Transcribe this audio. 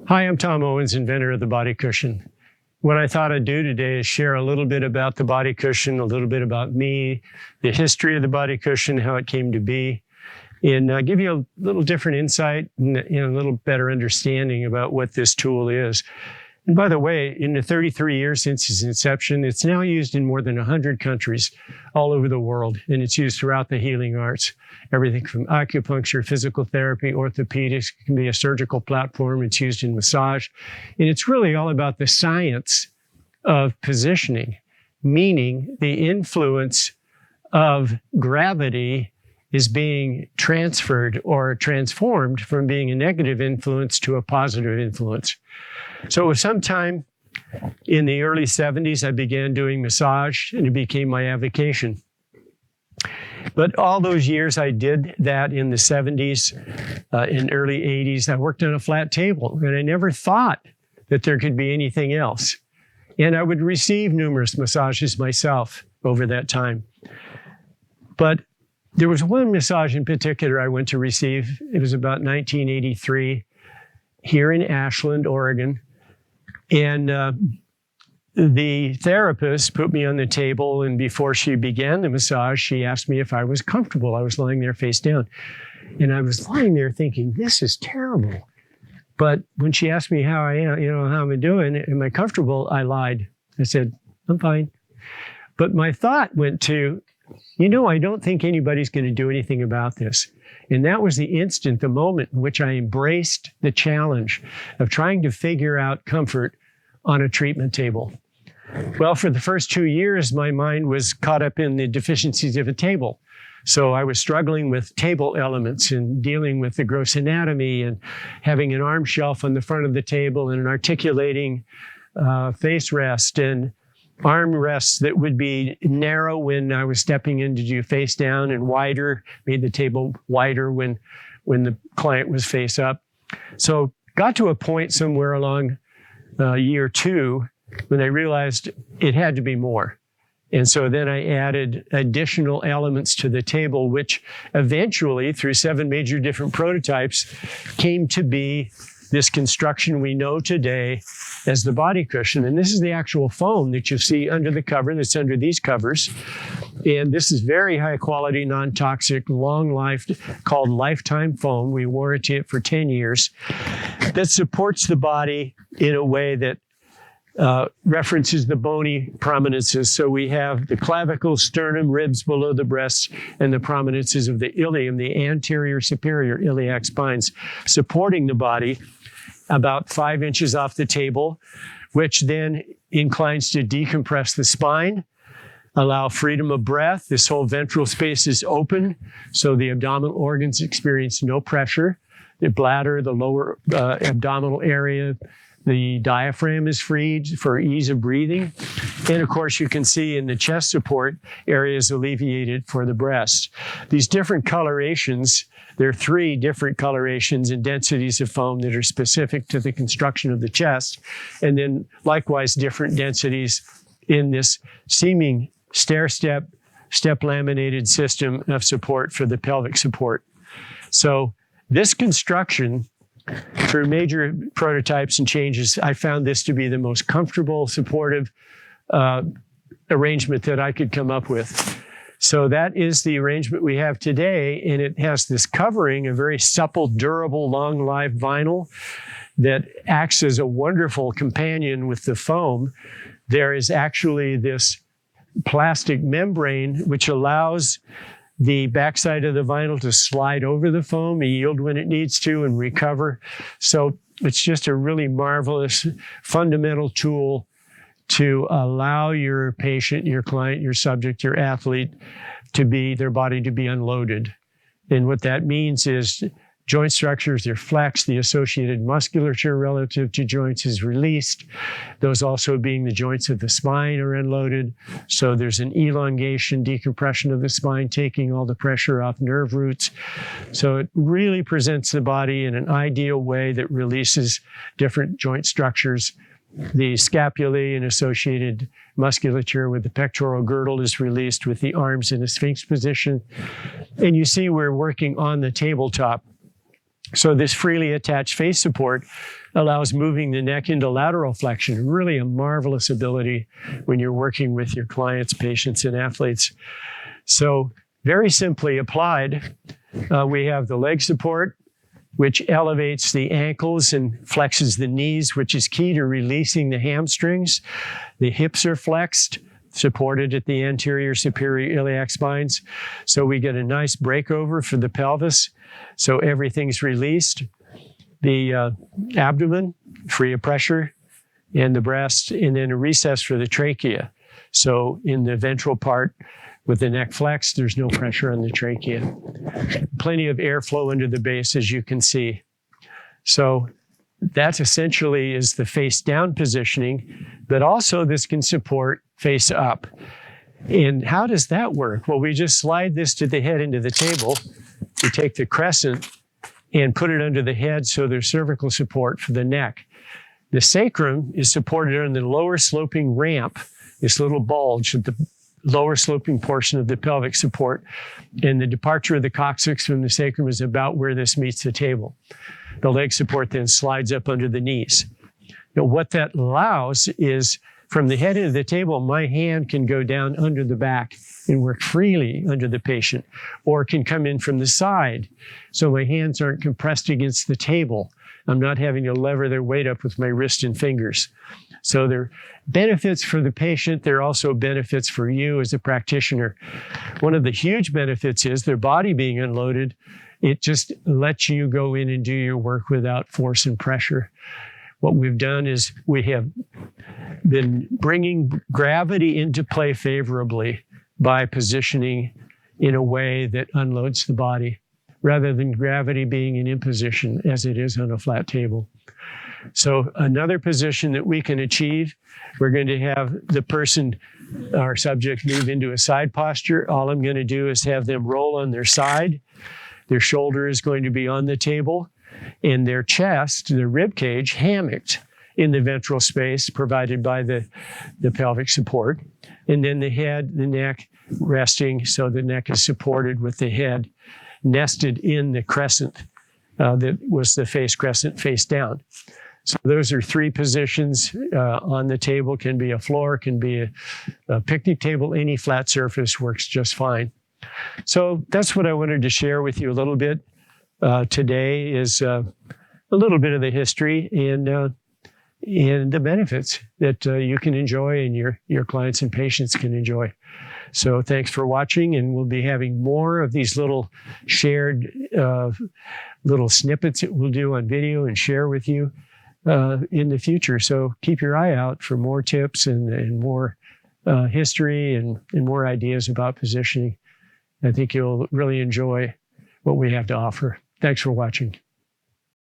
Hi, I'm Tom Owens, inventor of the bodyCushion. What I thought I'd do today is share a little bit about the bodyCushion, a little bit about me, the history of the bodyCushion, how it came to be, and give you a little different insight and a little better understanding about what this tool is. And by the way, in the 33 years since its inception, it's now used in more than 100 countries all over the world, and it's used throughout the healing arts. Everything from acupuncture, physical therapy, orthopedics, it can be a surgical platform. It's used in massage. And it's really all about the science of positioning, meaning the influence of gravity is being transferred or transformed from being a negative influence to a positive influence. So it was sometime in the early 70s, I began doing massage, and it became my avocation. But all those years I did that in the 70s, in early 80s, I worked on a flat table, and I never thought that there could be anything else. And I would receive numerous massages myself over that time. But there was one massage in particular I went to receive. It was about 1983 here in Ashland, Oregon. And the therapist put me on the table, and before she began the massage, she asked me if I was comfortable. I was lying there face down. And I was lying there thinking, this is terrible. But when she asked me how I am, how am I doing? Am I comfortable? I lied. I said, I'm fine. But my thought went to, I don't think anybody's going to do anything about this. And that was the instant, the moment in which I embraced the challenge of trying to figure out comfort on a treatment table. Well, for the first 2 years, my mind was caught up in the deficiencies of a table. So I was struggling with table elements and dealing with the gross anatomy and having an arm shelf on the front of the table and an articulating face rest and arm rests that would be narrow when I was stepping in to do face down and wider, made the table wider when the client was face up. So got to a point somewhere along year 2 when I realized it had to be more. And so then I added additional elements to the table, which eventually, through 7 major different prototypes, came to be this construction we know today as the bodyCushion. And this is the actual foam that you see under the cover, that's under these covers. And this is very high quality, non-toxic, long life, called lifetime foam. We warranty it for 10 years. That supports the body in a way that references the bony prominences. So we have the clavicle, sternum, ribs below the breasts, and the prominences of the ilium, the anterior superior iliac spines, supporting the body about 5 inches off the table, which then inclines to decompress the spine, allow freedom of breath. This whole ventral space is open, so the abdominal organs experience no pressure. The bladder, the lower abdominal area, the diaphragm is freed for ease of breathing. And of course, you can see in the chest support areas alleviated for the breast. These different colorations, there are 3 different colorations and densities of foam that are specific to the construction of the chest. And then likewise, different densities in this seeming stair-step, step-laminated system of support for the pelvic support. So this construction, through major prototypes and changes, I found this to be the most comfortable, supportive arrangement that I could come up with. So that is the arrangement we have today, and it has this covering, a very supple, durable, long-life vinyl that acts as a wonderful companion with the foam. There is actually this plastic membrane which allows the backside of the vinyl to slide over the foam, yield when it needs to, and recover. So it's just a really marvelous, fundamental tool to allow your patient, your client, your subject, your athlete their body to be unloaded. And what that means is joint structures are flexed, the associated musculature relative to joints is released. Those also being the joints of the spine are unloaded. So there's an elongation, decompression of the spine, taking all the pressure off nerve roots. So it really presents the body in an ideal way that releases different joint structures. The scapulae and associated musculature with the pectoral girdle is released with the arms in a sphinx position. And you see we're working on the tabletop. So this freely attached face support allows moving the neck into lateral flexion, really a marvelous ability when you're working with your clients, patients, and athletes. So very simply applied, we have the leg support, which elevates the ankles and flexes the knees, which is key to releasing the hamstrings. The hips are flexed, supported at the anterior superior iliac spines. So we get a nice breakover for the pelvis. So everything's released. The abdomen, free of pressure, and the breast, and then a recess for the trachea. So in the ventral part, with the neck flexed, there's no pressure on the trachea. Plenty of airflow into the base, as you can see. So that essentially is the face down positioning, but also this can support face up. And how does that work? Well, we just slide this to the head into the table. We take the crescent and put it under the head so there's cervical support for the neck. The sacrum is supported on the lower sloping ramp, this little bulge at the lower sloping portion of the pelvic support. And the departure of the coccyx from the sacrum is about where this meets the table. The leg support then slides up under the knees. Now, what that allows is from the head into the table, my hand can go down under the back and work freely under the patient, or can come in from the side. So my hands aren't compressed against the table. I'm not having to lever their weight up with my wrist and fingers. So there are benefits for the patient. There are also benefits for you as a practitioner. One of the huge benefits is their body being unloaded. It just lets you go in and do your work without force and pressure. What we've done is we have been bringing gravity into play favorably by positioning in a way that unloads the body, rather than gravity being an imposition as it is on a flat table. So another position that we can achieve, we're going to have the person, our subject, move into a side posture. All I'm going to do is have them roll on their side. Their shoulder is going to be on the table, and their chest, their rib cage, hammocked in the ventral space provided by the pelvic support. And then the head, the neck resting, so the neck is supported with the head nested in the crescent that was the face crescent face down. So those are three positions on the table. Can be a floor, can be a picnic table, any flat surface works just fine. So that's what I wanted to share with you a little bit today, is a little bit of the history and the benefits that you can enjoy and your clients and patients can enjoy. So thanks for watching, and we'll be having more of these little shared little snippets that we'll do on video and share with you in the future. So keep your eye out for more tips and more history and more ideas about positioning. I think you'll really enjoy what we have to offer. Thanks for watching.